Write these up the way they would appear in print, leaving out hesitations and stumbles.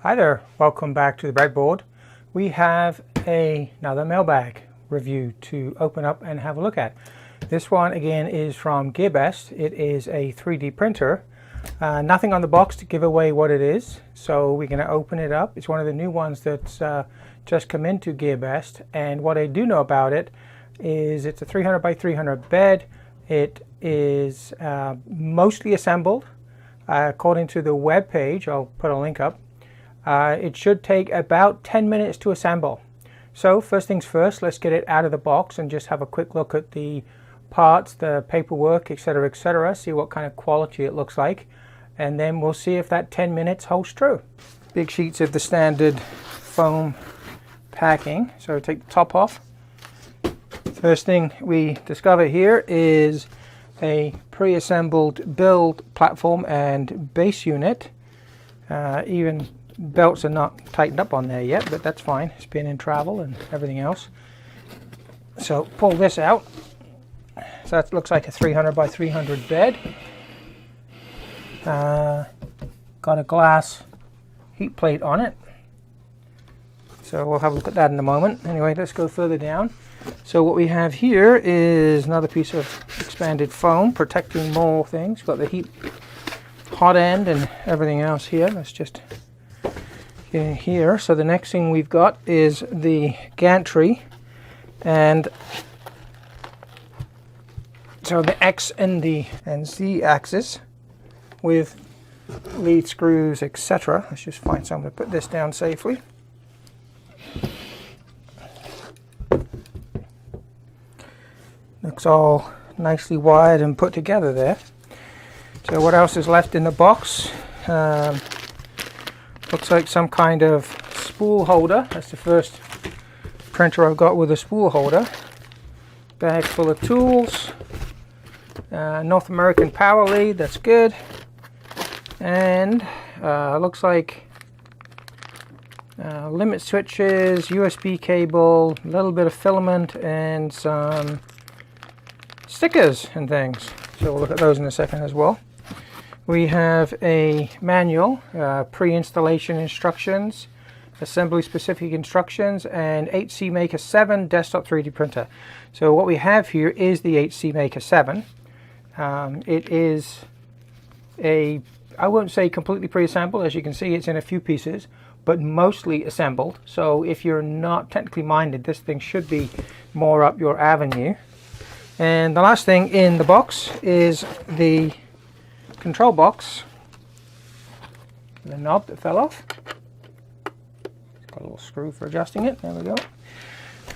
Hi there, welcome back to the breadboard. We have another mailbag review to open up and have a look at. This one again is from GearBest. It is a 3D printer. Nothing on the box to give away what it is, so we're going to open it up. It's one of the new ones that's just come into GearBest, and what I do know about it is it's a 300 by 300 bed. It is mostly assembled. According to the web page, I'll put a link up. It should take about 10 minutes to assemble. So first things first, let's get it out of the box and just have a quick look at the parts, the paperwork, etc., see what kind of quality it looks like, and then we'll see if that 10 minutes holds true. Big sheets of the standard foam packing. So take the top off. First thing we discover here is a pre-assembled build platform and base unit. Even belts are not tightened up on there yet, but that's fine. It's been in travel and everything else. So pull this out. So that looks like a 300 by 300 bed. Got a glass heat plate on it. So we'll have a look at that in a moment. Anyway, let's go further down. So what we have here is another piece of expanded foam protecting more things. Got the hot end and everything else here. Let's just get in here. So the next thing we've got is the gantry, and so the X and Z axis with lead screws, etc. Let's just find somewhere to put this down safely. Looks all nicely wired and put together there. So what else is left in the box? Looks like some kind of spool holder. That's the first printer I've got with a spool holder. Bag full of tools. North American power lead, that's good. And looks like limit switches, USB cable, a little bit of filament, and some stickers and things. So we'll look at those in a second as well. We have a manual, pre-installation instructions, assembly specific instructions, and HCmaker7 desktop 3D printer. So what we have here is the HCmaker7. It is I won't say completely pre-assembled. As you can see, it's in a few pieces, but mostly assembled. So if you're not technically minded, this thing should be more up your avenue. And the last thing in the box is the control box, the knob that fell off. It's got a little screw for adjusting it. There we go.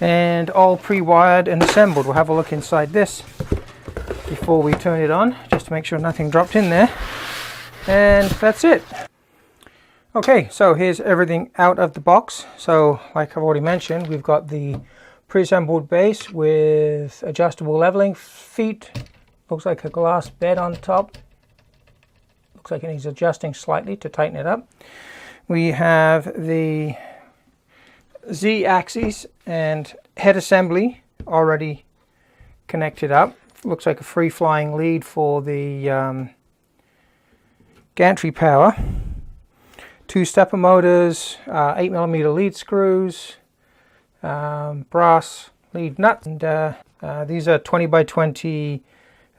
And all pre-wired and assembled. We'll have a look inside this before we turn it on, just to make sure nothing dropped in there. And that's it. Okay, so here's everything out of the box. So like I've already mentioned, we've got the pre-assembled base with adjustable leveling feet. Looks like a glass bed on top. Looks like it needs adjusting slightly to tighten it up. We have the Z axis and head assembly already connected up. Looks like a free-flying lead for the gantry power. Two stepper motors, 8mm lead screws, brass lead nut, and these are 20 by 20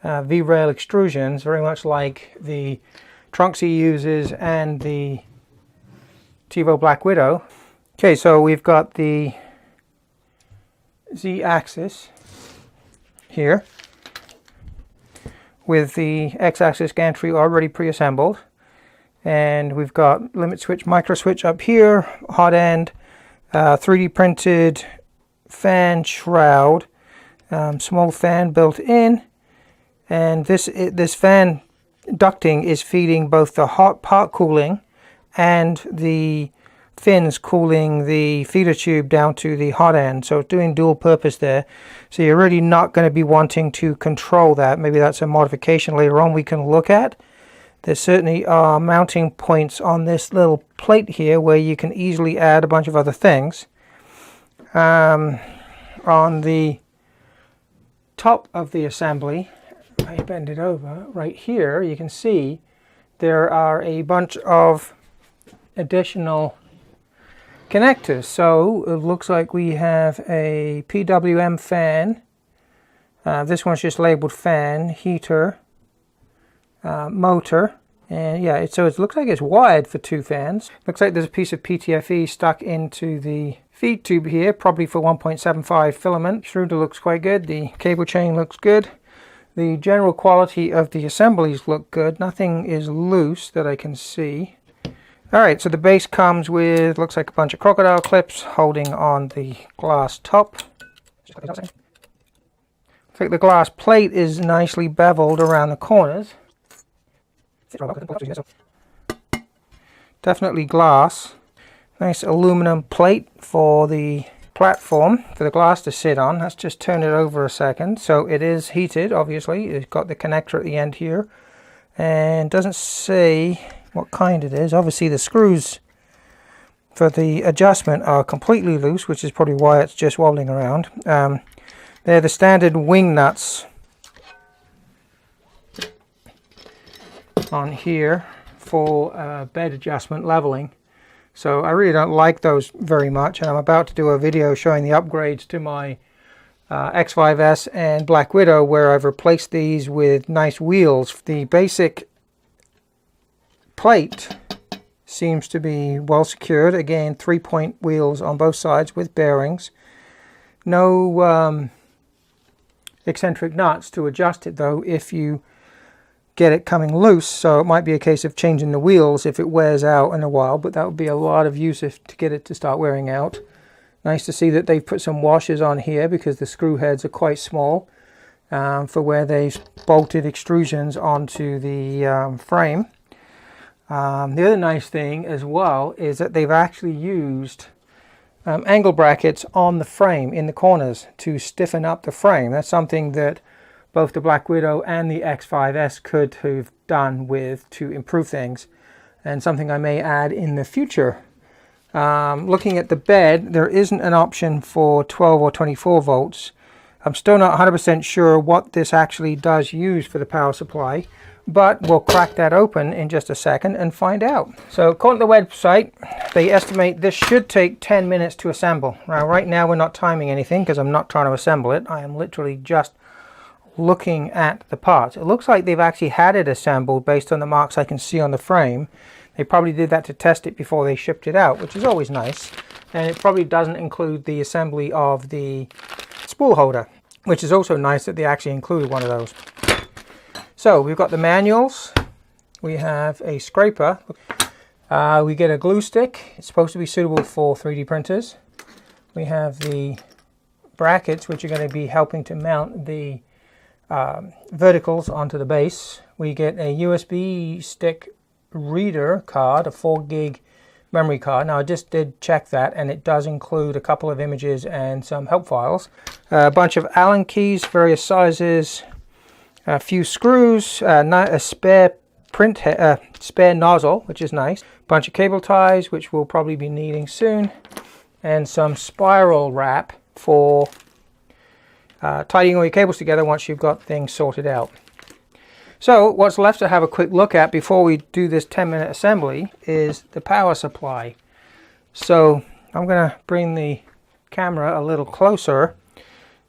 V-rail extrusions, very much like the trunks he uses and the Tevo Black Widow. Okay, so we've got the Z-axis here with the X-axis gantry already pre-assembled, and we've got limit switch, micro switch up here, hot end, 3D printed fan shroud, small fan built in, and this fan ducting is feeding both the hot part cooling and the fins cooling the feeder tube down to the hot end. So it's doing dual purpose there. So you're really not going to be wanting to control that. Maybe that's a modification later on we can look at. There certainly are mounting points on this little plate here where you can easily add a bunch of other things. On the top of the assembly, I bend it over right here, you can see there are a bunch of additional connectors. So it looks like we have a PWM fan. This one's just labeled fan, heater, motor, and yeah, so it looks like it's wired for 2 fans. Looks like there's a piece of PTFE stuck into the feed tube here, probably for 1.75 filament. Extruder looks quite good. The cable chain looks good. The general quality of the assemblies look good. Nothing is loose that I can see. Alright, so the base comes with, looks like a bunch of crocodile clips holding on the glass top. Looks like the glass plate is nicely beveled around the corners. Definitely glass. Nice aluminum plate for the platform for the glass to sit on. Let's just turn it over a second. So it is heated, obviously. It's got the connector at the end here. And doesn't say what kind it is. Obviously the screws for the adjustment are completely loose, which is probably why it's just wobbling around. They're the standard wing nuts on here for bed adjustment leveling. So I really don't like those very much, and I'm about to do a video showing the upgrades to my X5S and Black Widow, where I've replaced these with nice wheels. The basic plate seems to be well secured. Again, 3-point wheels on both sides with bearings. No eccentric nuts to adjust it though if you get it coming loose, so it might be a case of changing the wheels if it wears out in a while, but that would be a lot of use to get it to start wearing out. Nice to see that they've put some washers on here because the screw heads are quite small for where they've bolted extrusions onto the frame. The other nice thing as well is that they've actually used angle brackets on the frame in the corners to stiffen up the frame. That's something that both the Black Widow and the X5S could have done with to improve things, and something I may add in the future. Looking at the bed, there isn't an option for 12 or 24 volts. I'm still not 100% sure what this actually does use for the power supply, but we'll crack that open in just a second and find out. So according to the website, they estimate this should take 10 minutes to assemble. Now right now we're not timing anything because I'm not trying to assemble it. I am literally just looking at the parts. It looks like they've actually had it assembled based on the marks I can see on the frame. They probably did that to test it before they shipped it out, which is always nice. And it probably doesn't include the assembly of the spool holder, which is also nice that they actually included one of those. So we've got the manuals, we have a scraper, we get a glue stick. It's supposed to be suitable for 3D printers. We have the brackets, which are going to be helping to mount the verticals onto the base. We get a USB stick reader card, a 4 gig memory card. Now I just did check that, and it does include a couple of images and some help files. A bunch of Allen keys, various sizes, a few screws, a spare spare nozzle, which is nice. A bunch of cable ties, which we'll probably be needing soon, and some spiral wrap for tidying all your cables together once you've got things sorted out. So what's left to have a quick look at before we do this 10-minute assembly is the power supply. So I'm going to bring the camera a little closer,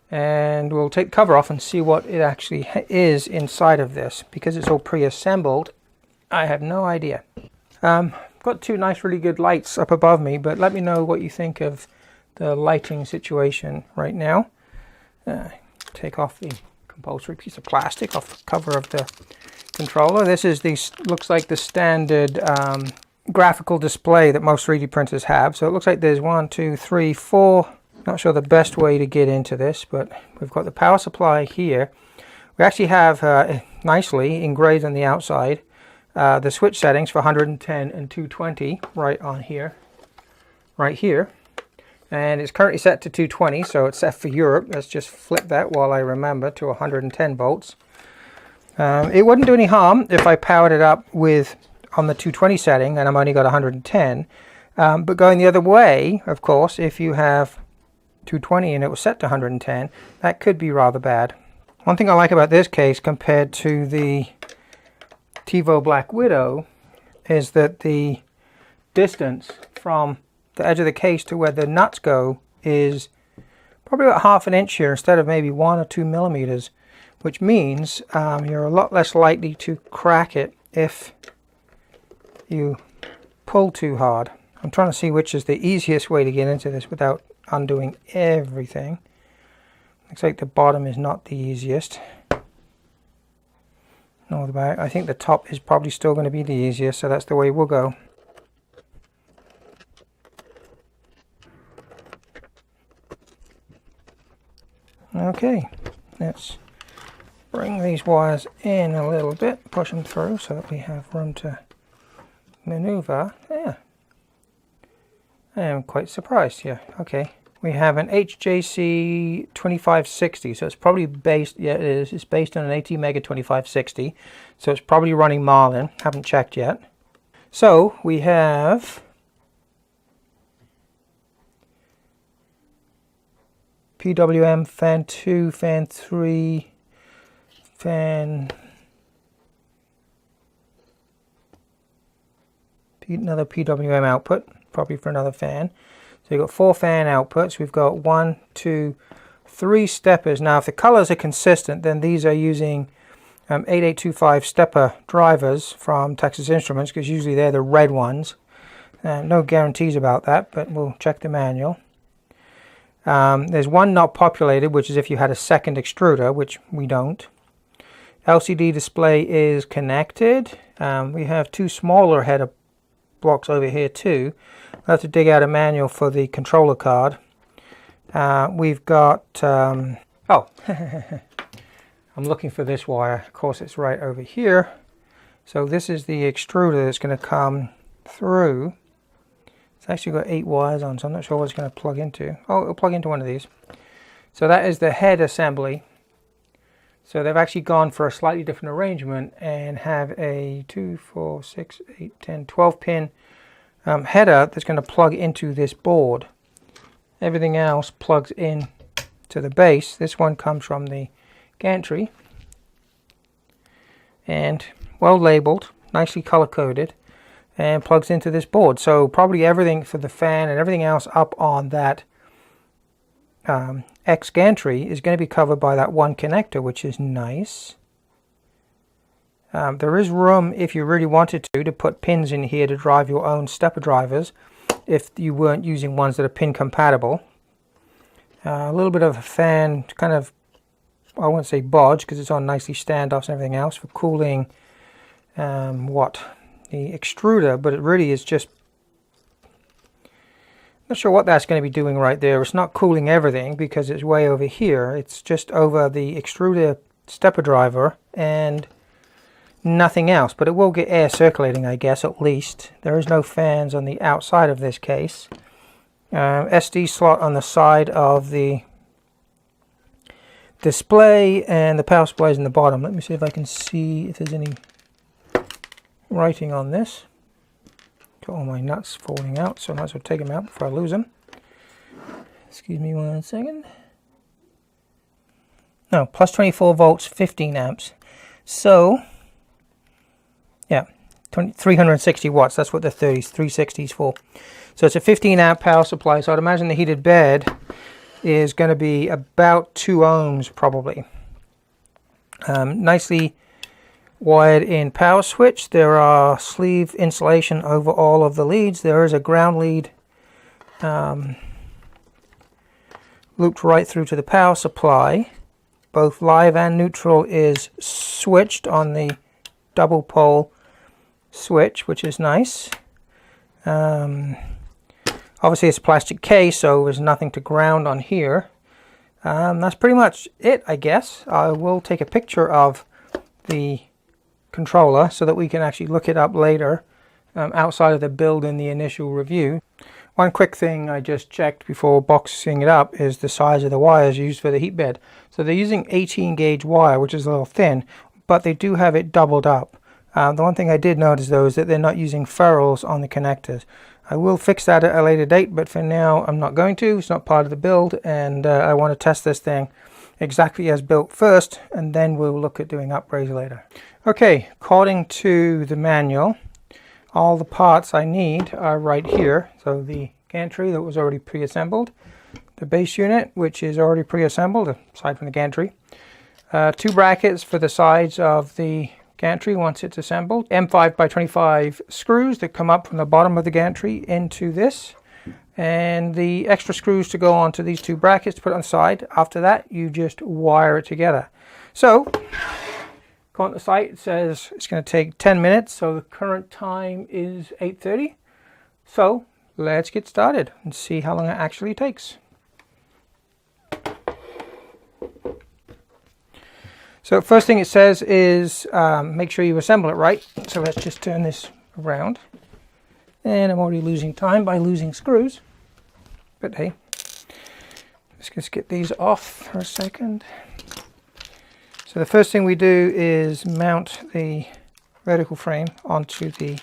and we'll take the cover off and see what it actually is inside of this. Because it's all pre-assembled, I have no idea. Got 2 nice, really good lights up above me, but let me know what you think of the lighting situation right now. Take off the compulsory piece of plastic off the cover of the controller. This is looks like the standard graphical display that most 3D printers have. So it looks like there's 1, 2, 3, 4. Not sure the best way to get into this, but we've got the power supply here. We actually have nicely engraved on the outside the switch settings for 110 and 220 right on here, right here. And it's currently set to 220, so it's set for Europe. Let's just flip that while I remember to 110 volts. It wouldn't do any harm if I powered it up with on the 220 setting and I'm only got 110. But going the other way, of course, if you have 220 and it was set to 110, that could be rather bad. One thing I like about this case compared to the TiVo Black Widow is that the distance from the edge of the case to where the nuts go is probably about ½ an inch here instead of maybe 1 or 2 millimeters, which means you're a lot less likely to crack it if you pull too hard. I'm trying to see which is the easiest way to get into this without undoing everything. Looks like the bottom is not the easiest. No, the back. I think the top is probably still going to be the easiest, so that's the way we'll go. Okay, let's bring these wires in a little bit, push them through so that we have room to maneuver. Yeah, I am quite surprised here. Okay, we have an HJC2560, so it's probably based, yeah it is, it's based on an ATmega2560, so it's probably running Marlin, haven't checked yet. So we have PWM, fan 2, fan 3, another PWM output, probably for another fan. So you've got 4 fan outputs. We've got 1, 2, 3 steppers. Now if the colors are consistent, then these are using 8825 stepper drivers from Texas Instruments, because usually they're the red ones. No guarantees about that, but we'll check the manual. There's one not populated, which is if you had a second extruder, which we don't. LCD display is connected. We have 2 smaller header blocks over here too. I'll have to dig out a manual for the controller card. We've got oh I'm looking for this wire. Of course it's right over here. So this is the extruder that's going to come through. It's actually got 8 wires on, so I'm not sure what it's going to plug into. Oh, it'll plug into one of these. So that is the head assembly. So they've actually gone for a slightly different arrangement and have a 2, 4, 6, 8, 10, 12 pin header that's going to plug into this board. Everything else plugs in to the base. This one comes from the gantry and well labeled, nicely color coded, and plugs into this board. So probably everything for the fan and everything else up on that X gantry is going to be covered by that one connector, which is nice. There is room, if you really wanted to put pins in here to drive your own stepper drivers if you weren't using ones that are pin compatible. A little bit of a fan, kind of, I won't say bodge because it's on nicely standoffs and everything else for cooling the extruder, but it really is just, not sure what that's going to be doing right there. It's not cooling everything because it's way over here. It's just over the extruder stepper driver and nothing else, but it will get air circulating, I guess, at least. There is no fans on the outside of this case. SD slot on the side of the display, and the power supply is in the bottom. Let me see if I can see if there's any writing on this. Got all my nuts falling out, so I might as well take them out before I lose them. Excuse me 1 second. No, plus 24 volts, 15 amps. So, yeah, 360 watts. That's what the 360 is for. So it's a 15 amp power supply. So I'd imagine the heated bed is going to be about 2 ohms probably. Nicely wired in power switch. There are sleeve insulation over all of the leads. There is a ground lead looped right through to the power supply. Both live and neutral is switched on the double pole switch, which is nice. Obviously it's a plastic case, so there's nothing to ground on here. That's pretty much it, I guess. I will take a picture of the controller so that we can actually look it up later outside of the build in the initial review. One quick thing I just checked before boxing it up is the size of the wires used for the heat bed. So they're using 18 gauge wire, which is a little thin, but they do have it doubled up. The one thing I did notice though is that they're not using ferrules on the connectors. I will fix that at a later date, but for now I'm not going to. It's not part of the build, and I want to test this thing exactly as built first, and then we'll look at doing upgrades later. Okay, according to the manual, all the parts I need are right here. So the gantry that was already pre-assembled, the base unit, which is already pre-assembled aside from the gantry, 2 brackets for the sides of the gantry once it's assembled, M5 by 25 screws that come up from the bottom of the gantry into this, and the extra screws to go onto these 2 brackets to put on the side. After that, you just wire it together. So, according to the site, it says it's going to take 10 minutes, so the current time is 8:30. So, let's get started and see how long it actually takes. So first thing it says is make sure you assemble it right. So let's just turn this around. And I'm already losing time by losing screws. But hey, let's just get these off for a second. So the first thing we do is mount the vertical frame onto the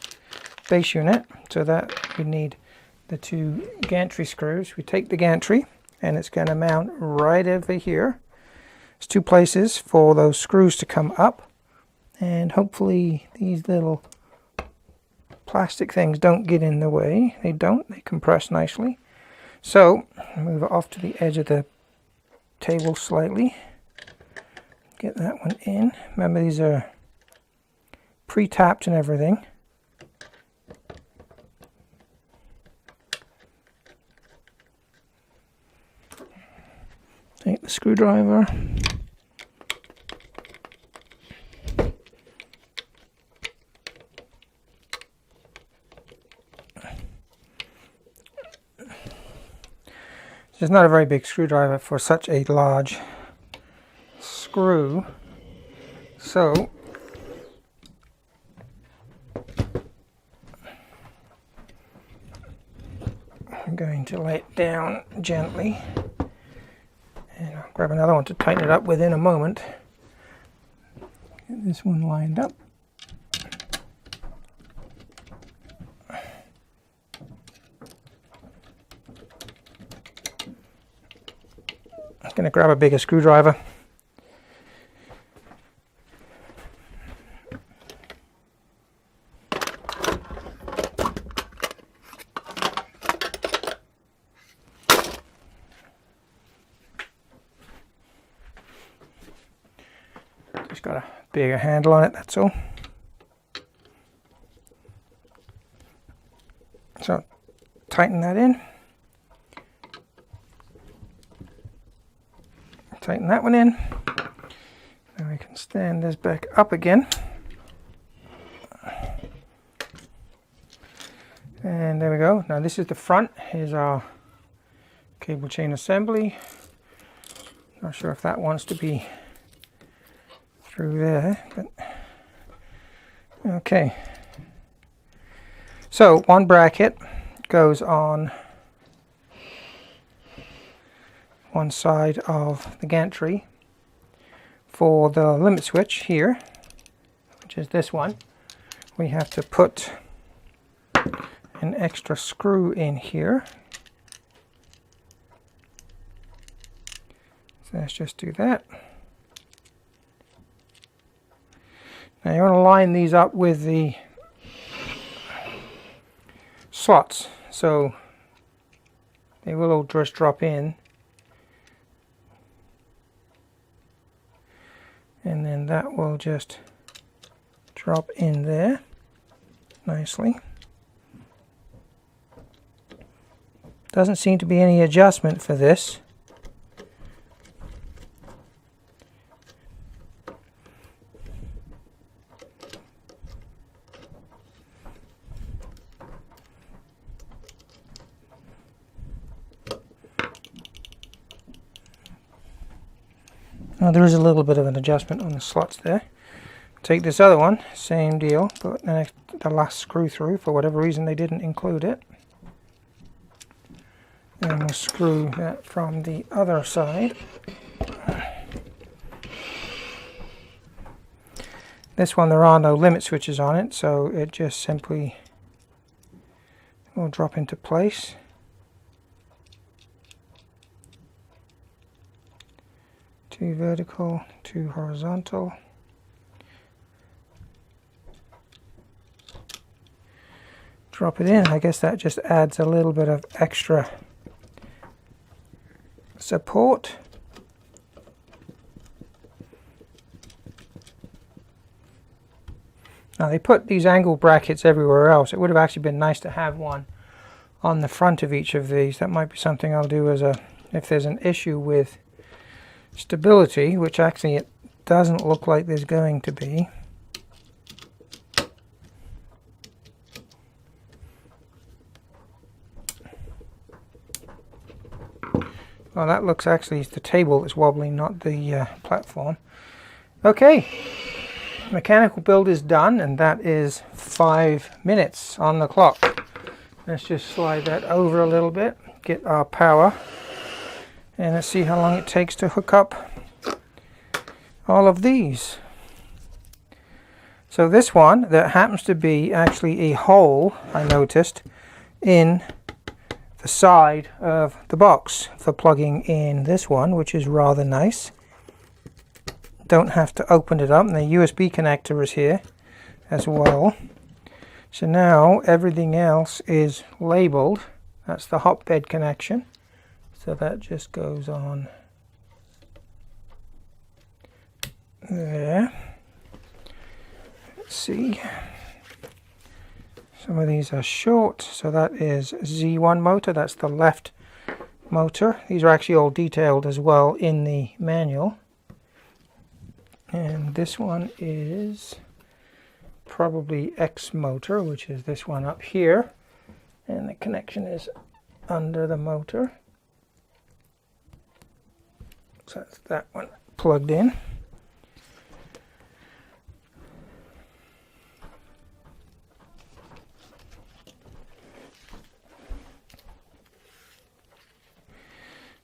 base unit. So that we need the 2 gantry screws. We take the gantry and it's going to mount right over here. There's 2 places for those screws to come up, and hopefully these little plastic things don't get in the way. They don't, they compress nicely. So move it off to the edge of the table slightly. Get that one in. Remember, these are pre-tapped and everything. Take the screwdriver. It's not a very big screwdriver for such a large screw. So I'm going to lay it down gently. And I'll grab another one to tighten it up with in a moment. Get this one lined up. I'm going to grab a bigger screwdriver. Just got a bigger handle on it, that's all. So tighten that in. Tighten that one in. Now we can stand this back up again. And there we go. Now this is the front. Here's our cable chain assembly. Not sure if that wants to be through there, but okay. So one bracket goes on one side of the gantry for the limit switch here, which is this one. We have to put an extra screw in here. So let's just do that. Now you want to line these up with the slots, so they will all just drop in. And then that will just drop in there nicely. Doesn't seem to be any adjustment for this. Now there is a little bit of an adjustment on the slots there. Take this other one, same deal, put the last screw through. For whatever reason they didn't include it. And we'll screw that from the other side. This one there are no limit switches on it, so it just simply will drop into place. Two vertical, two horizontal. drop it in. I guess that just adds a little bit of extra support. Now they put these angle brackets everywhere else. It would have actually been nice to have one on the front of each of these. That might be something I'll do as if there's an issue with stability, which actually it doesn't look like there's going to be. Well, that looks actually the table that's wobbling, not the platform. Okay, mechanical build is done, and that is 5 minutes on the clock. Let's just slide that over a little bit, get our power, and let's see how long it takes to hook up all of these. So this one, that happens to be actually a hole, I noticed, in the side of the box for plugging in this one, which is rather nice. Don't have to open it up, and the USB connector is here as well. So now everything else is labeled. That's the hotbed connection, so that just goes on there. Let's see, some of these are short, so that is Z1 motor, that's the left motor. These are actually all detailed as well in the manual. And this one is probably X motor, which is this one up here. And the connection is under the motor. So that's that one plugged in.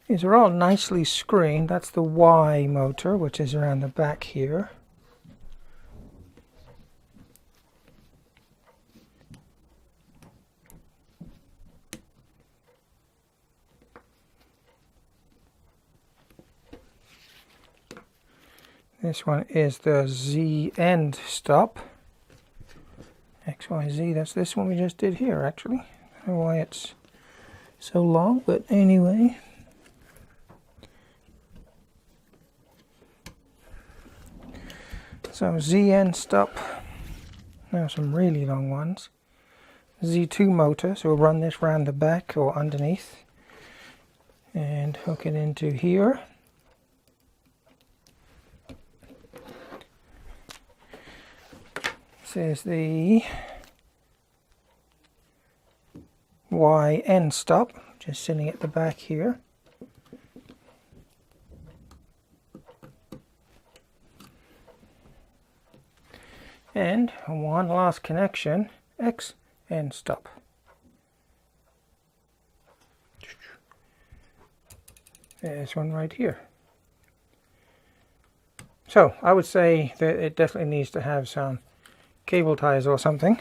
These are all nicely screened. That's the Y motor, which is around the back here. This one is the Z end stop. XYZ, that's this one we just did here actually. I don't know why it's so long, but anyway. So ZN stop, now some really long ones. Z2 motor, so we'll run this round the back or underneath and hook it into here. This is the YN stop, just sitting at the back here. And one last connection, X and stop. There's one right here. So I would say that it definitely needs to have some cable ties or something,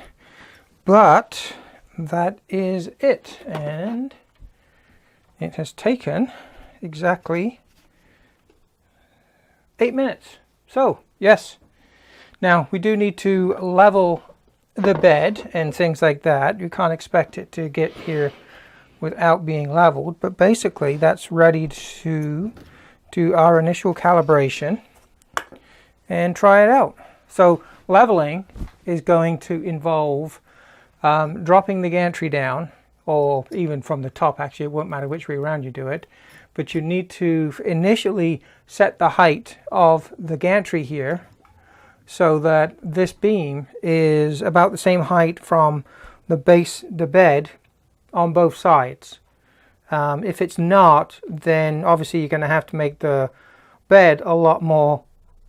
but that is it, and it has taken exactly 8 minutes. So yes. Now, we do need to level the bed and things like that. You can't expect it to get here without being leveled, but basically that's ready to do our initial calibration and try it out. So leveling is going to involve dropping the gantry down, or even from the top. Actually, it won't matter which way around you do it, but you need to initially set the height of the gantry here so that this beam is about the same height from the base, the bed, on both sides. If it's not, then obviously you're going to have to make the bed a lot more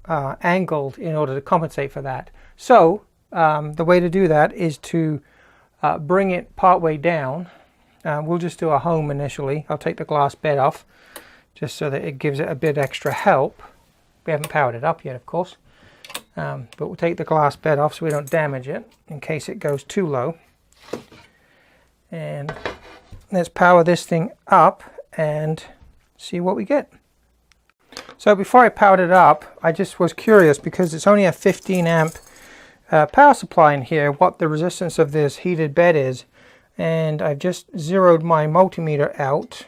angled in order to compensate for that. So the way to do that is to bring it part way down. We'll just do a home initially. I'll take the glass bed off just so that it gives it a bit extra help. We haven't powered it up yet, of course. But we'll take the glass bed off so we don't damage it in case it goes too low. And let's power this thing up and see what we get. So before I powered it up, I just was curious, because it's only a 15 amp power supply in here, what the resistance of this heated bed is. and I've just zeroed my multimeter out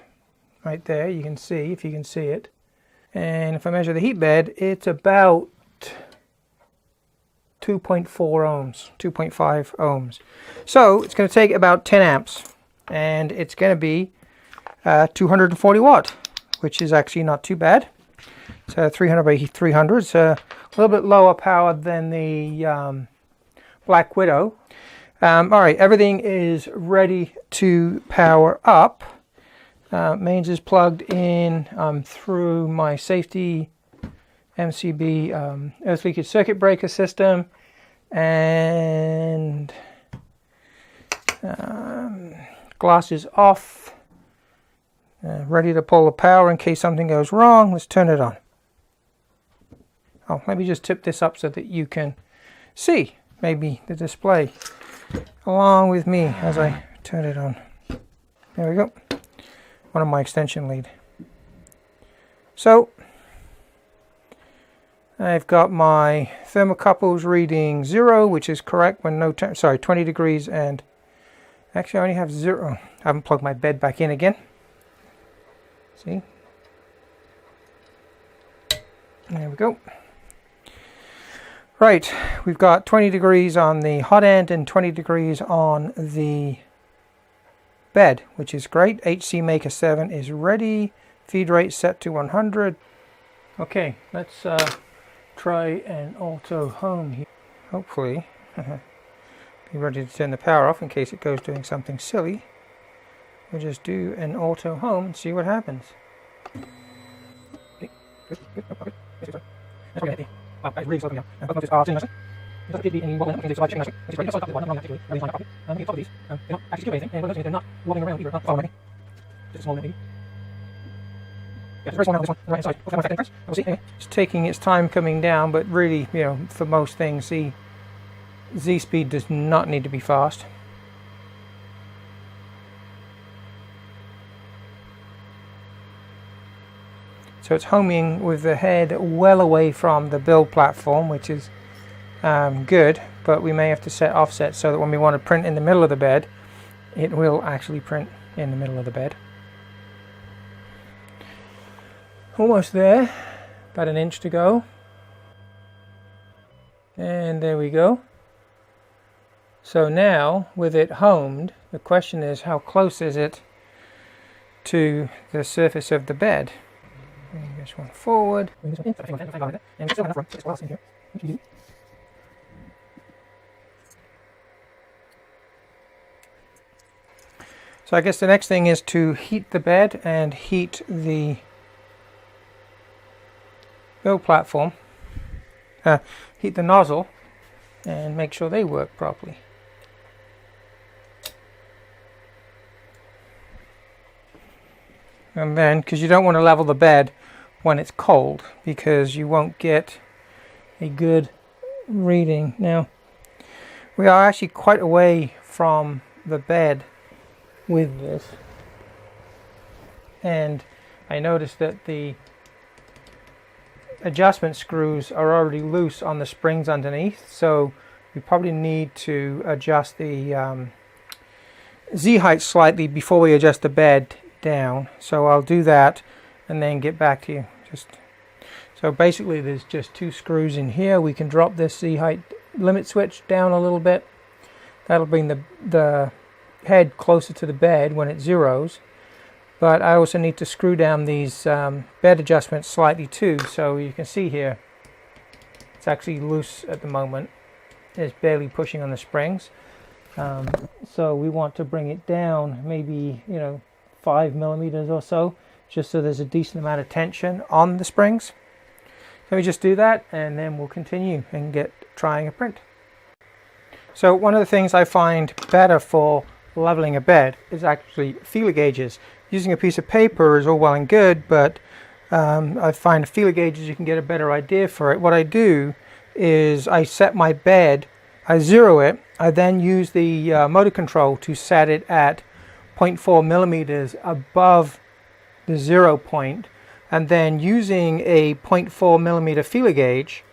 right there. You can see, if you can see it, and if I measure the heat bed, it's about 2.4 ohms, 2.5 ohms. So it's going to take about 10 amps, and it's going to be 240 watt, which is actually not too bad. So 300 by 300, it's a little bit lower power than the Black Widow. All right, everything is ready to power up. Mains is plugged in through my safety MCB earth leakage circuit breaker system, and glass is off, ready to pull the power in case something goes wrong. Let's turn it on. Oh, let me just tip this up so that you can see maybe the display along with me as I turn it on. There we go. One of my extension lead. So I've got my thermocouples reading 0, which is correct when no 20 degrees, and actually I only have 0. I haven't plugged my bed back in again. See? There we go. Right, we've got 20 degrees on the hot end and 20 degrees on the bed, which is great. HCmaker7 is ready. Feed rate set to 100. Okay, let's try an auto home here. Hopefully, be ready to turn the power off in case it goes doing something silly. We'll just do an auto home and see what happens. Wow, that's really slow down. Both motors are sitting nicely. It doesn't appear to be any wobbling. I think it's like checking nicely. It's great. It's not actually really fine. I'm going to top of these. They're not actually too anything, and what it does is they're not wobbling around either. Not following me. Just a small bit maybe. Yeah, it's very small now, this one. On the right side. Hopefully I'm not we'll see. Anyway, it's taking its time coming down, but really, you know, for most things, the Z speed does not need to be fast. So it's homing with the head well away from the build platform, which is good, but we may have to set offset so that when we want to print in the middle of the bed, it will actually print in the middle of the bed. Almost there, about an inch to go. And there we go. So now, with it homed, the question is how close is it to the surface of the bed? Bring this one forward. Bring this one in. And we still have enough room. So it's glass in here. Which we do. So I guess the next thing is to heat the bed and heat the build platform. Heat the nozzle and make sure they work properly. And then, because you don't want to level the bed when it's cold, because you won't get a good reading. Now, we are actually quite away from the bed with this, and I noticed that the adjustment screws are already loose on the springs underneath, so we probably need to adjust the Z height slightly before we adjust the bed down. So I'll do that and then get back to you. So basically there's just 2 screws in here. We can drop this Z height limit switch down a little bit. That'll bring the head closer to the bed when it zeros, but I also need to screw down these bed adjustments slightly too. So you can see here it's actually loose at the moment. It's barely pushing on the springs, so we want to bring it down maybe 5 millimeters or so, just so there's a decent amount of tension on the springs. Let me just do that and then we'll continue and get trying a print. So one of the things I find better for leveling a bed is actually feeler gauges. Using a piece of paper is all well and good, but I find feeler gauges you can get a better idea for it. What I do is I set my bed, I zero it, I then use the motor control to set it at 0.4 millimeters above the 0 point, and then using a 0.4 millimeter feeler gauge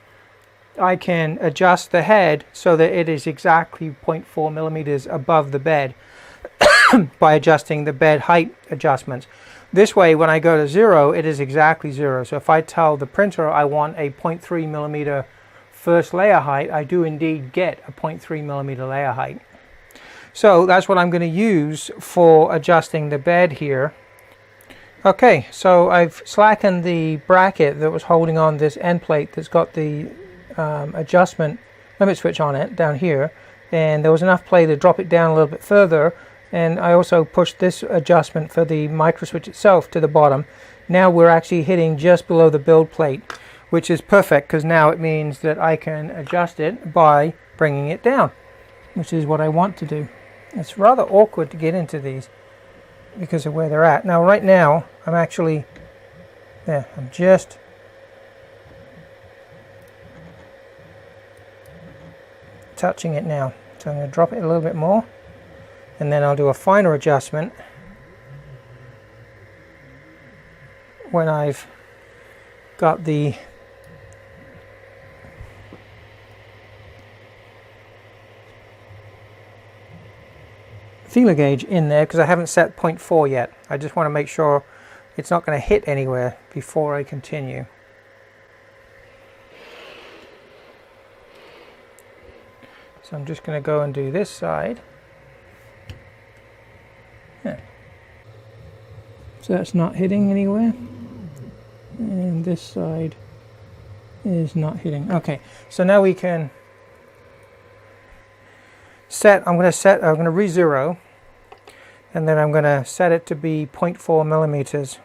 I can adjust the head so that it is exactly 0.4 millimeters above the bed. by adjusting the bed height adjustments. This way, when I go to 0, it is exactly 0. So if I tell the printer I want a 0.3 millimeter first layer height, I do indeed get a 0.3 millimeter layer height. So that's what I'm going to use for adjusting the bed here. Okay, so I've slackened the bracket that was holding on this end plate that's got the adjustment limit switch on it down here, and there was enough play to drop it down a little bit further, and I also pushed this adjustment for the micro switch itself to the bottom. Now we're actually hitting just below the build plate, which is perfect because now it means that I can adjust it by bringing it down, which is what I want to do. It's rather awkward to get into these because of where they're at. Now right now I'm actually there. I'm just touching it now. So I'm going to drop it a little bit more, and then I'll do a finer adjustment when I've got the feeler gauge in there, because I haven't set 0.4 yet. I just want to make sure it's not going to hit anywhere before I continue. So I'm just going to go and do this side. Yeah. So that's not hitting anywhere. And this side is not hitting. Okay, so now we can set, I'm going to re-zero, and then I'm going to set it to be 0.4 millimeters.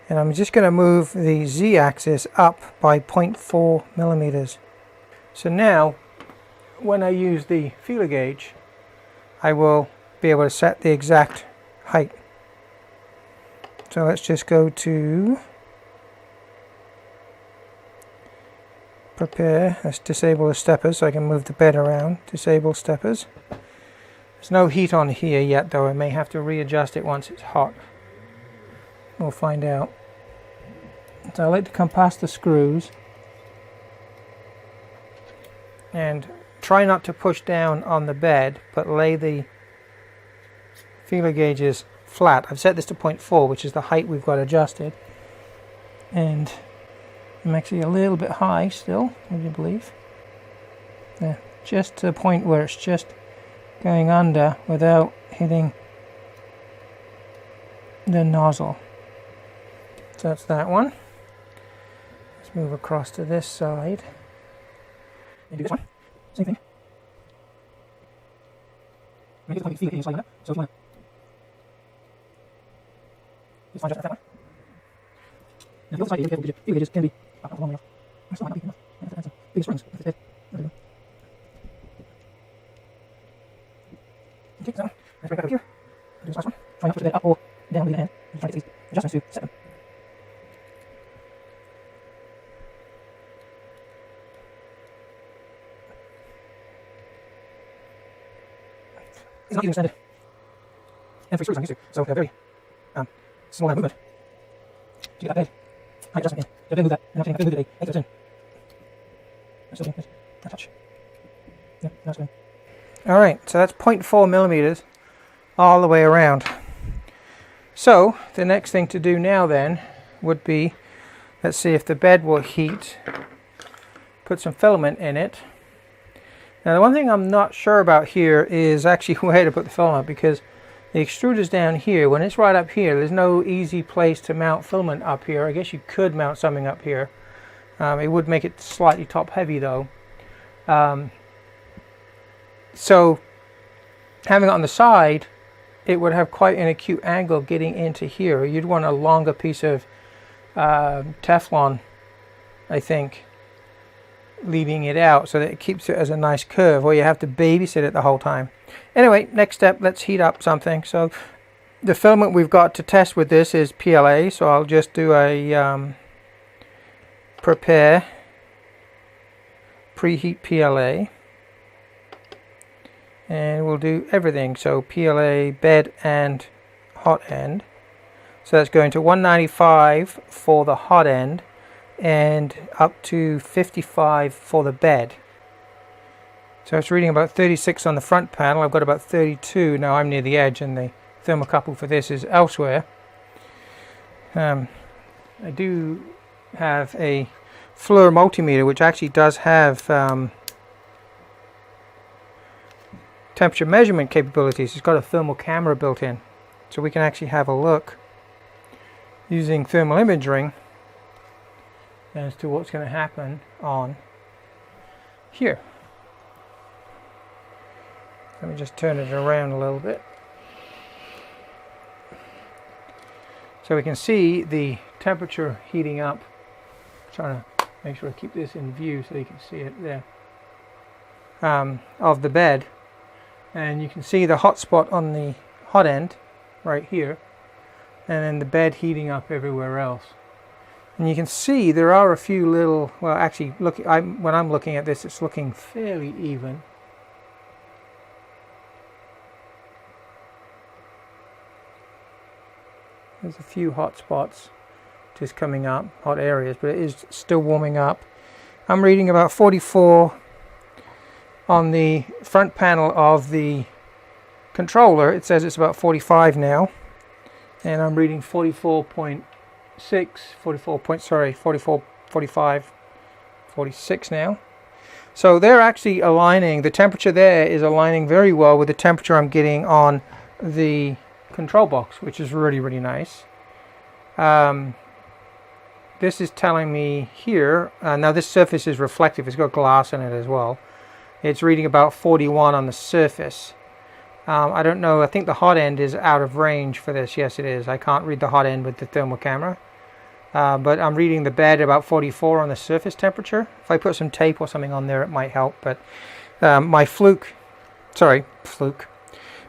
And I'm just going to move the z-axis up by 0.4 millimeters. So now, when I use the feeler gauge, I will be able to set the exact height. So let's just go to prepare. Let's disable the steppers so I can move the bed around. Disable steppers. There's no heat on here yet though. I may have to readjust it once it's hot. We'll find out. So I like to come past the screws and try not to push down on the bed, but lay the feeler gauges flat. I've set this to 0.4, which is the height we've got adjusted, and I'm actually a little bit high still, would you believe? There, just to the point where it's just going under without hitting the nozzle. So that's that one. Let's move across to this side and do this one. Same thing. I'm going to get the feeler gauge slightly up, so if you want to find just that one. Now the other side, the feeler gauges can be up a long way off. I'm still not big enough. I have to add some big springs with this bed. There we go. Okay, so let's bring it back up here. Do this last one. Try not to push the bed up or down with the hand. And try to get these adjustments to set them. It's not easily extended. And free screws I'm used to, so they're very small movement to get that bed height adjustment in. So I did move that, and I'm saying I could move it a 8 in. I'm still doing this. I touch. Yeah, that's good. Alright, so that's 0.4 millimeters all the way around. So the next thing to do now then would be, let's see if the bed will heat. Put some filament in it. Now the one thing I'm not sure about here is actually where to put the filament, because the extruder's down here. When it's right up here, there's no easy place to mount filament up here. I guess you could mount something up here. It would make it slightly top heavy though. So having it on the side, it would have quite an acute angle getting into here. You'd want a longer piece of Teflon, I think, leaving it out so that it keeps it as a nice curve, or you have to babysit it the whole time. Anyway, next step, let's heat up something. So the filament we've got to test with this is PLA, so I'll just do a prepare preheat PLA, and we'll do everything. So PLA bed and hot end. So that's going to 195 for the hot end and up to 55 for the bed. So it's reading about 36 on the front panel. I've got about 32. Now I'm near the edge and the thermocouple for this is elsewhere. I do have a FLIR multimeter which actually does have temperature measurement capabilities. It's got a thermal camera built in, so we can actually have a look using thermal imaging as to what's going to happen on here. Let me just turn it around a little bit so we can see the temperature heating up. I'm trying to make sure I keep this in view so you can see it there, of the bed, and you can see the hot spot on the hot end right here, and then the bed heating up everywhere else. And you can see there are a few little, well actually look, when I'm looking at this it's looking fairly even. There's a few hot spots just coming up, hot areas, but it is still warming up. I'm reading about 44 on the front panel of the controller. It says it's about 45 now, and I'm reading 44.6, 44, 45, 46 now. So they're actually aligning, the temperature there is aligning very well with the temperature I'm getting on the control box, which is really, really nice. This is telling me here, now this surface is reflective, it's got glass in it as well. It's reading about 41 on the surface. I don't know, I think the hot end is out of range for this. Yes, it is. I can't read the hot end with the thermal camera. But I'm reading the bed about 44 on the surface temperature. If I put some tape or something on there, it might help. But my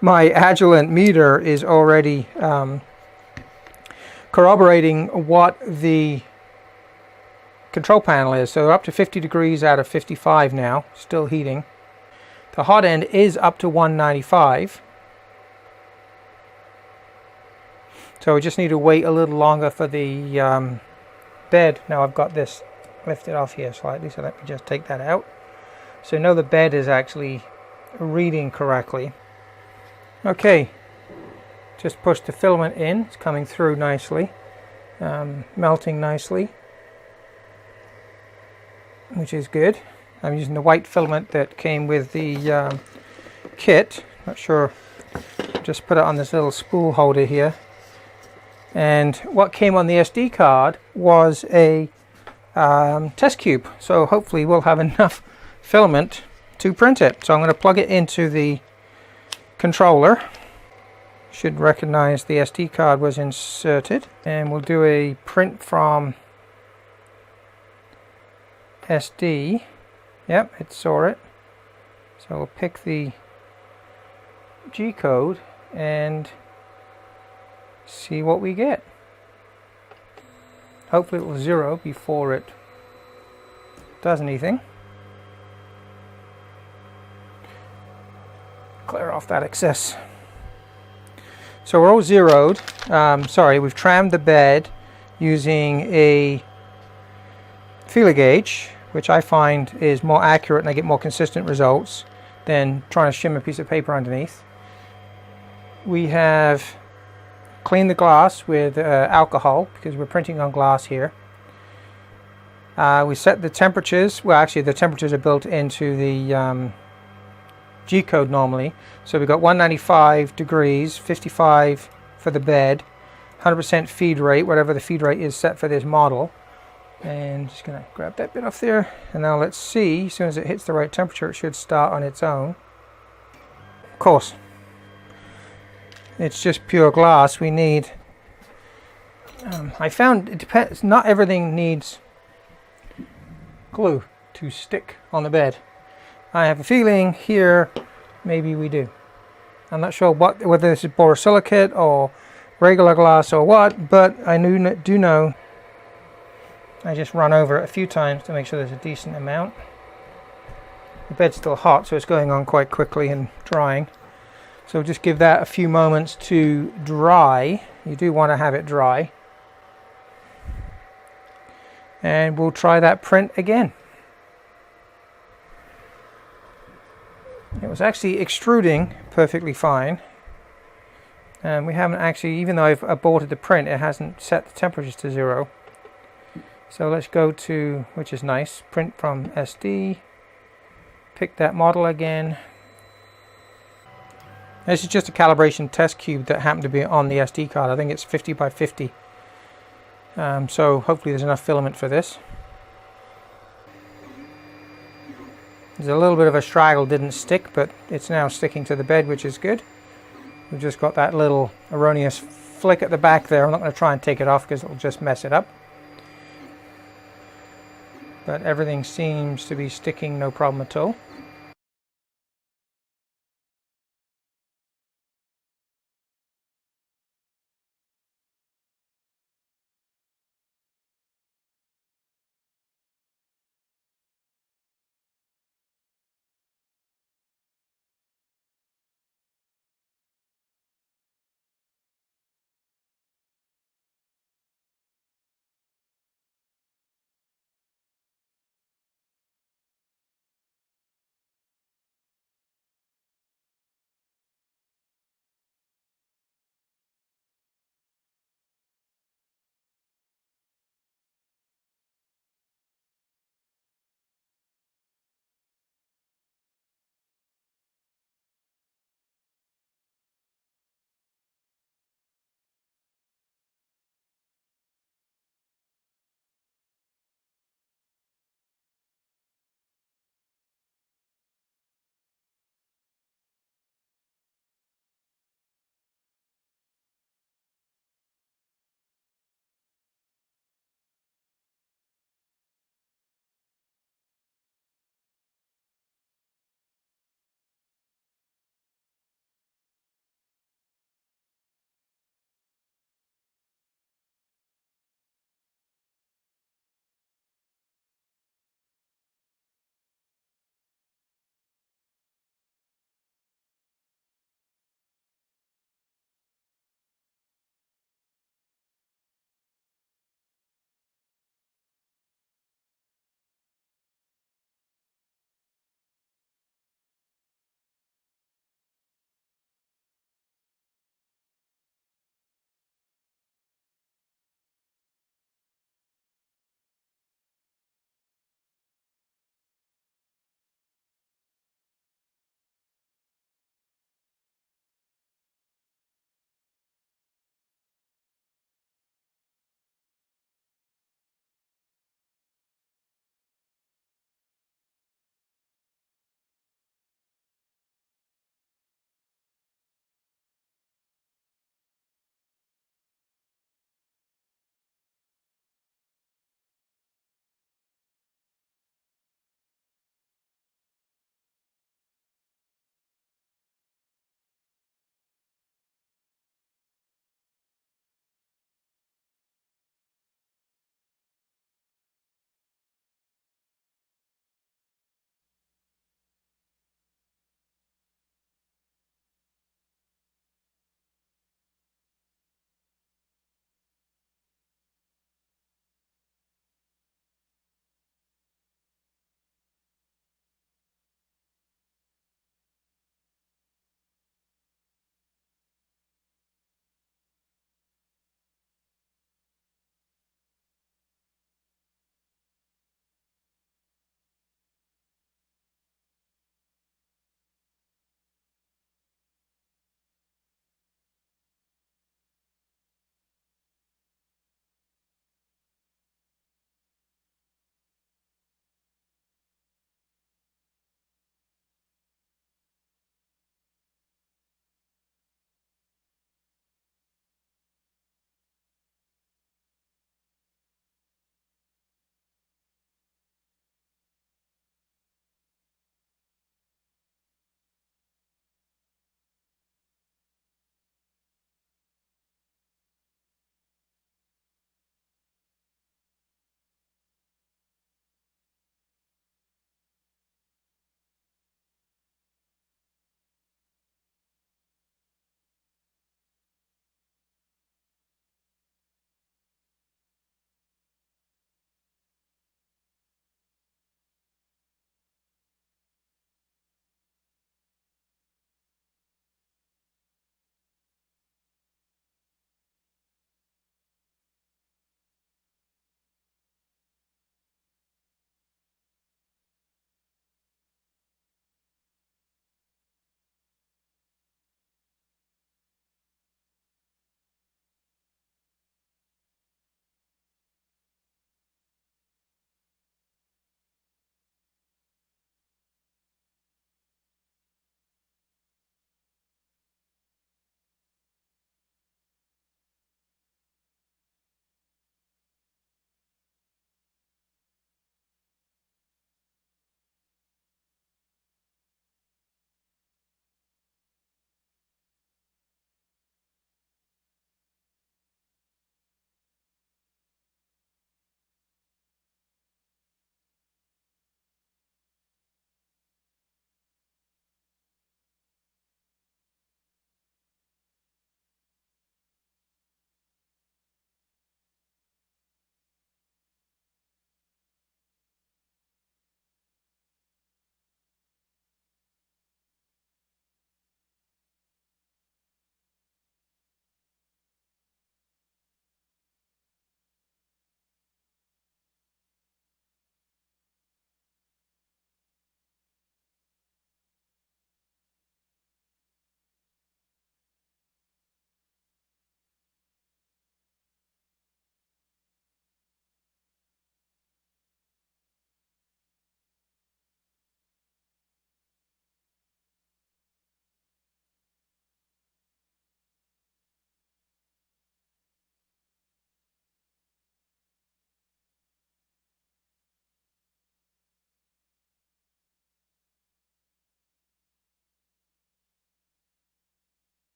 my Agilent meter is already corroborating what the control panel is. So up to 50 degrees out of 55 now, still heating. The hot end is up to 195. So we just need to wait a little longer for the bed. Now I've got this lifted off here slightly, so let me just take that out. So now the bed is actually reading correctly. Okay, just push the filament in. It's coming through nicely, melting nicely, which is good. I'm using the white filament that came with the kit. Not sure, just put it on this little spool holder here. And what came on the SD card was a test cube. So hopefully we'll have enough filament to print it. So I'm going to plug it into the controller. Should recognize the SD card was inserted. And we'll do a print from SD. Yep, it saw it. So we'll pick the G code and see what we get. Hopefully it will zero before it does anything. Clear off that excess. So we're all zeroed. Sorry, we've trammed the bed using a feeler gauge, which I find is more accurate and I get more consistent results than trying to shim a piece of paper underneath. We have cleaned the glass with alcohol because we're printing on glass here. We set the temperatures. Well, actually the temperatures are built into the G code normally. So we've got 195 degrees, 55 for the bed, 100% feed rate, whatever the feed rate is set for this model. And just going to grab that bit off there. And now let's see, as soon as it hits the right temperature, it should start on its own. Of course, it's just pure glass. We need, I found it depends, not everything needs glue to stick on the bed. I have a feeling here maybe we do. I'm not sure whether this is borosilicate or regular glass or what, but I do know. I just run over it a few times to make sure there's a decent amount. The bed's still hot, so it's going on quite quickly and drying. So just give that a few moments to dry. You do want to have it dry. And we'll try that print again. It was actually extruding perfectly fine. And we haven't actually, even though I've aborted the print, it hasn't set the temperatures to 0. So let's go to, which is nice, print from SD, pick that model again. This is just a calibration test cube that happened to be on the SD card. I think it's 50 by 50. So hopefully there's enough filament for this. There's a little bit of a straggle, didn't stick, but it's now sticking to the bed, which is good. We've just got that little erroneous flick at the back there. I'm not going to try and take it off because it'll just mess it up. But everything seems to be sticking, no problem at all.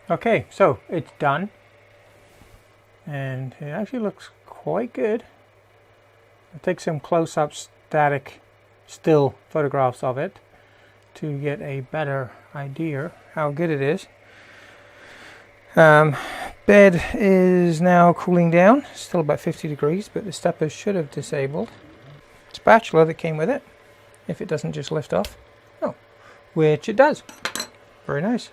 Okay, so it's done, and it actually looks quite good. I'll take some close-up static still photographs of it to get a better idea how good it is. Bed is now cooling down, still about 50 degrees, but the steppers should have disabled. Spatula that came with it, if it doesn't just lift off. Oh, which it does. Very nice.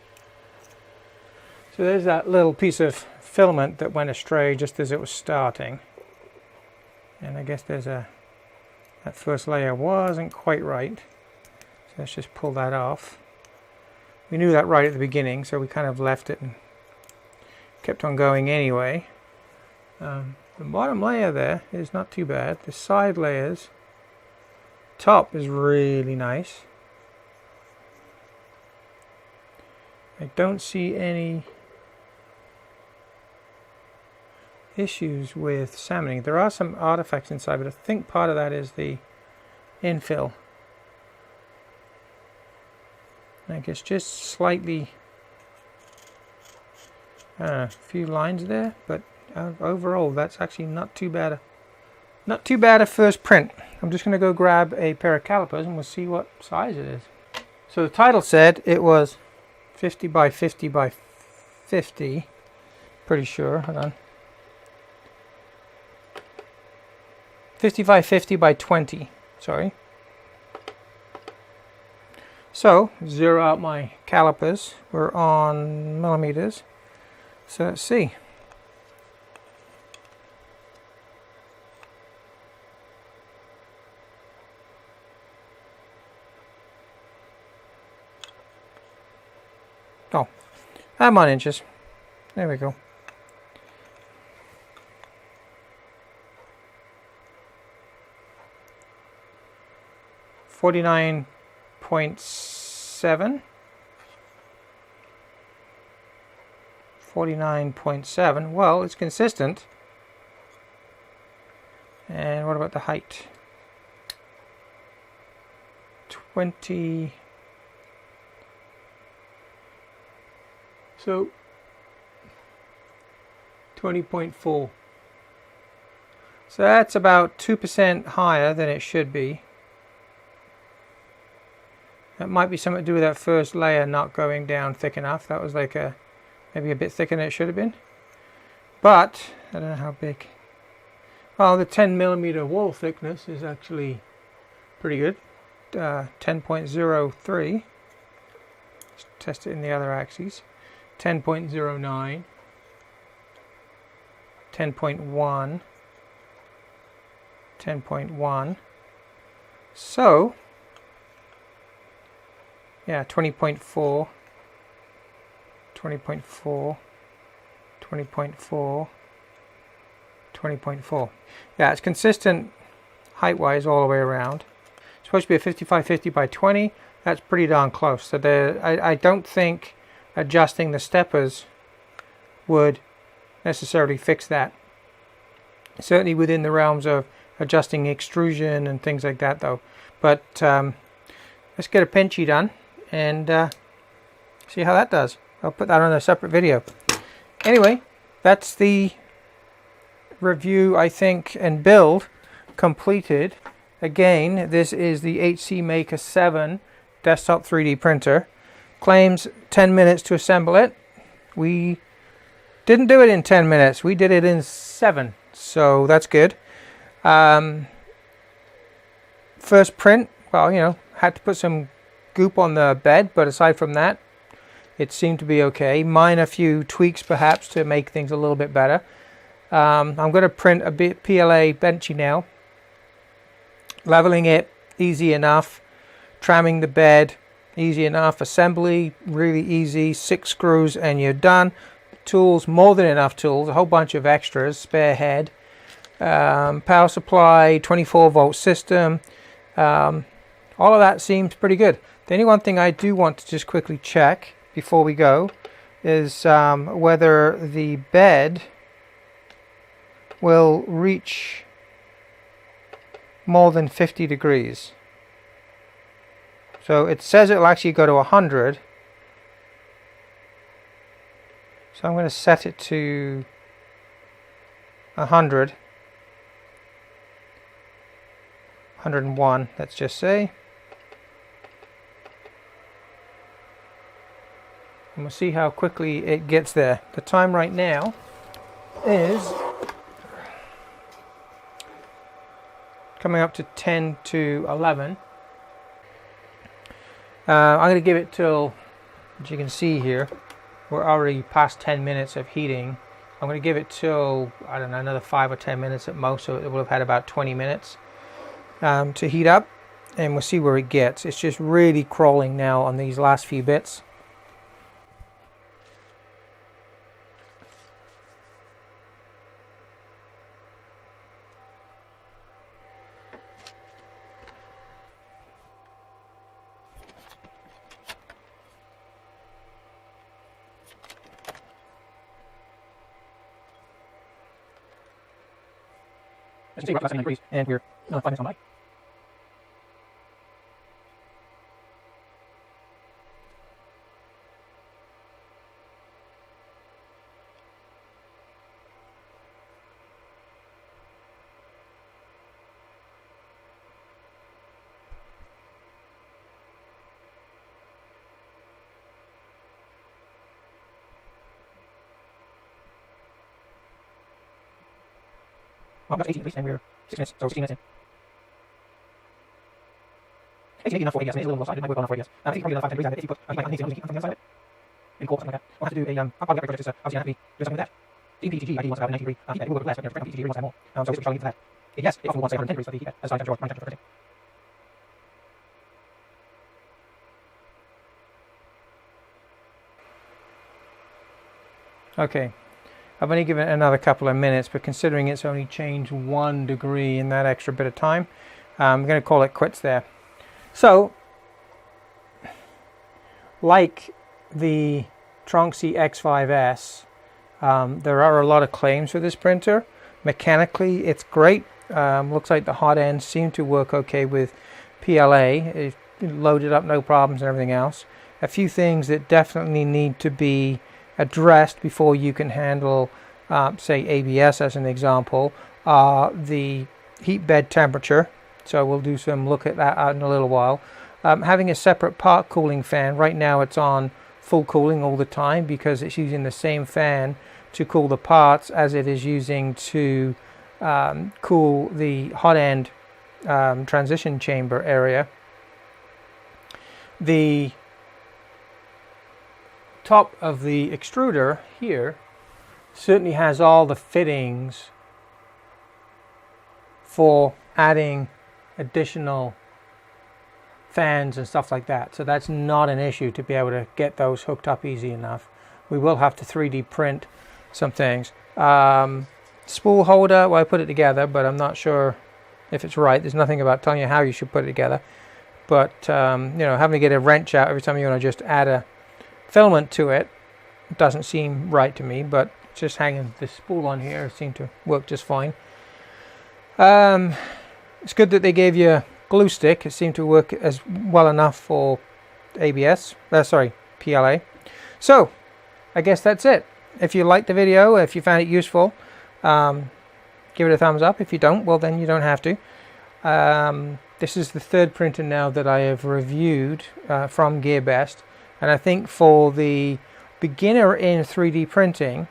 So there's that little piece of filament that went astray just as it was starting. And I guess there's that first layer wasn't quite right. So let's just pull that off. We knew that right at the beginning, so we kind of left it and kept on going anyway. The bottom layer there is not too bad. The side layers, top is really nice. I don't see any issues with salmoning. There are some artifacts inside, but I think part of that is the infill. I guess just slightly, a few lines there, but overall that's actually not too bad. Not too bad a first print. I'm just going to go grab a pair of calipers and we'll see what size it is. So the title said it was 50 by 50 by 50. Pretty sure. Hold on. 50 by 20, sorry. So, zero out my calipers. We're on millimeters. So let's see. Oh, I'm on inches. There we go. .7 49.7. Well, it's consistent. And what about the height? 20. So 20.4. So that's about 2% higher than it should be. That might be something to do with that first layer not going down thick enough. That was like maybe a bit thicker than it should have been. But I don't know how big. Well, the 10mm wall thickness is actually pretty good. 10.03. Let's test it in the other axes. 10.09. 10.1. 10.1. So yeah, 20.4, 20.4, 20.4, 20.4. Yeah, it's consistent height-wise all the way around. It's supposed to be a 55/50 by 20. That's pretty darn close. So I don't think adjusting the steppers would necessarily fix that. Certainly within the realms of adjusting extrusion and things like that, though. But let's get a pinchy done and see how that does. I'll put that on a separate video. Anyway, that's the review, I think, and build completed. Again, this is the HCmaker7 desktop 3D printer. Claims 10 minutes to assemble it. We didn't do it in 10 minutes. We did it in 7. So that's good. First print, well, you know, had to put some goop on the bed, but aside from that, it seemed to be okay. Minor few tweaks perhaps to make things a little bit better. I'm going to print a bit PLA benchy now. Leveling it, easy enough. Tramming the bed, easy enough. Assembly, really easy. 6 screws and you're done. Tools, more than enough tools. A whole bunch of extras. Spare head. Power supply, 24-volt system. All of that seems pretty good. The only one thing I do want to just quickly check before we go is whether the bed will reach more than 50 degrees. So it says it will actually go to 100. So I'm going to set it to 100, 101, let's just say. And we'll see how quickly it gets there. The time right now is coming up to 10 to 11. I'm going to give it till, as you can see here, we're already past 10 minutes of heating. I'm going to give it till, I don't know, another 5 or 10 minutes at most, so it will have had about 20 minutes to heat up, and we'll see where it gets. It's just really crawling now on these last few bits. As you can see, we're up to 79 degrees, and we're 5 minutes on by. Well, that's 18 degrees, and we're 6 minutes, so 16 minutes in. 18 may be enough for ABS, and it's a little low side, it might work well enough for ABS. I think probably another 5 10 degrees out of it if you put, I need to heat on the other side of it. Maybe coal or something like that. I'll have to do a, I'll probably get project, obviously I have to be doing something with that. The PETG ID wants about 90 degree heat bed, it will work less, but the PETG wants to have more. So this is what I'll need for that. Yes, it often wants 110 degrees for the heat bed, as I temperature, running temperature for everything. Okay, I've only given it another couple of minutes, but considering it's only changed 1 degree in that extra bit of time, I'm going to call it quits there. So, like the Tronxy X5S, there are a lot of claims for this printer. Mechanically, it's great. Looks like the hot ends seem to work okay with PLA. It loaded up no problems and everything else. A few things that definitely need to be addressed before you can handle, say, ABS as an example, the heat bed temperature. So we'll do some look at that out in a little while. Having a separate part cooling fan. Right now it's on full cooling all the time because it's using the same fan to cool the parts as it is using to cool the hot end transition chamber area. The top of the extruder here certainly has all the fittings for adding additional fans and stuff like that, so that's not an issue to be able to get those hooked up easy enough. We will have to 3D print some things. Spool holder, well, I put it together, but I'm not sure if it's right. There's nothing about telling you how you should put it together, but you know, having to get a wrench out every time you want to just add a filament to it doesn't seem right to me, but just hanging the spool on here seemed to work just fine. It's good that they gave you a glue stick. It seemed to work as well enough for ABS, PLA. So I guess that's it. If you liked the video, if you found it useful, give it a thumbs up. If you don't, well, then you don't have to. This is the third printer now that I have reviewed from GearBest. And I think for the beginner in 3D printing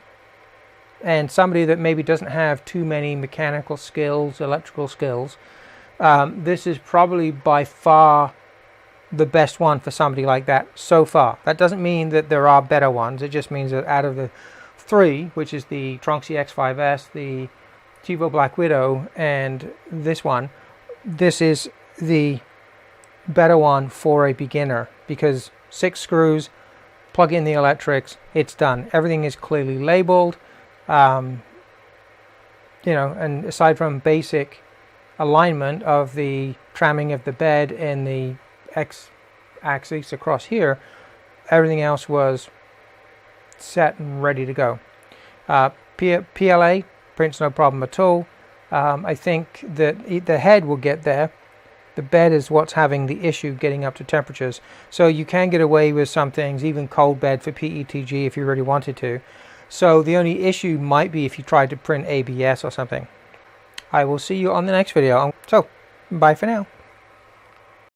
and somebody that maybe doesn't have too many mechanical skills, electrical skills, this is probably by far the best one for somebody like that so far. That doesn't mean that there are better ones. It just means that out of the three, which is the Tronxy X5S, the Chivo Black Widow, and this one, this is the better one for a beginner because 6 screws, plug in the electrics, it's done. Everything is clearly labeled, you know, and aside from basic alignment of the tramming of the bed and the X-axis across here, everything else was set and ready to go. PLA prints no problem at all. I think that the head will get there. The bed is what's having the issue getting up to temperatures. So you can get away with some things, even cold bed for PETG if you really wanted to. So the only issue might be if you tried to print ABS or something. I will see you on the next video. So, bye for now.